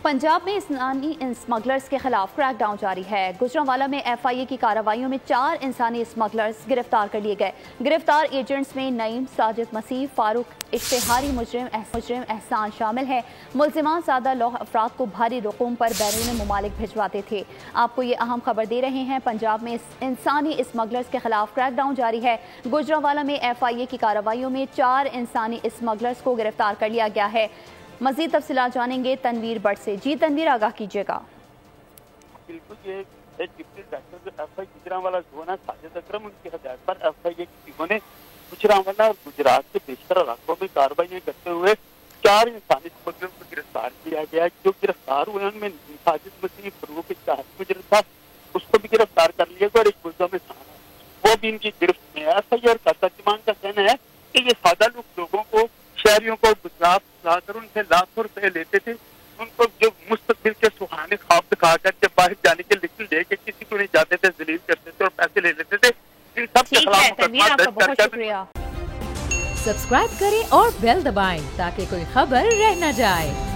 पंजाब में इंसानी स्मगलर्स के खिलाफ क्रैकडाउन जारी है। गुजरांवाला में FIA की कार्रवाइयों में 4 इंसानी स्मगलर्स गिरफ्तार कर लिए गए। गिरफ्तार एजेंट्स में नईम, साजिद मसीह, फारूक, इश्तिहारी मुजरिम एहसान शामिल हैं। मुल्जिमान सादा लौह अफराद को भारी रकूम पर बैरून मुमालिक भिजवाते थे। आपको ये अहम खबर दे रहे हैं, पंजाब में इंसानी स्मगलर्स के खिलाफ क्रैकडाउन जारी है। गुजरांवाला में FIA की कार्रवाइयों में 4 इंसानी स्मगलर्स को गिरफ्तार कर लिया गया है। मजीद तफसीलात जानेंगे तनवीर बट से। जी तनवीर, आगाह कीजिएगा। बिल्कुल, ये डिप्टी डायरेक्टर जो FI गुजरांवाला जोन है, साजिद अकरम, उनकी हदायत पर FIA की टीमों ने गुजरांवाला और गुजरात के बेशतर इलाकों में कार्रवाई करते हुए 4 इंसानी स्मगलर को गिरफ्तार किया गया। जो गिरफ्तार हुए उनमें साजिद मसीह, फरूक, इश्तिहारी मुजरिम था, उसको भी गिरफ्तार कर लिया गया और एक मुल्जिम वो भी इनकी गिरफ्त में है। FIA और तर्जुमान का कहना है कि ये सादा लोगों को, शहरियों को गुजरात लाकर उनसे लाखों रुपए लेते थे। उनको जो मुस्तकबिल के सुहाने ख्वाब दिखाकर जब बाहर जाने के लिखल दे के किसी को नहीं जाते थे, जलील करते थे और पैसे ले लेते थे। इन सब के खिलाफ मुकदमा दर्ज करके सब्सक्राइब करें और बेल दबाएं ताकि कोई खबर रह न जाए।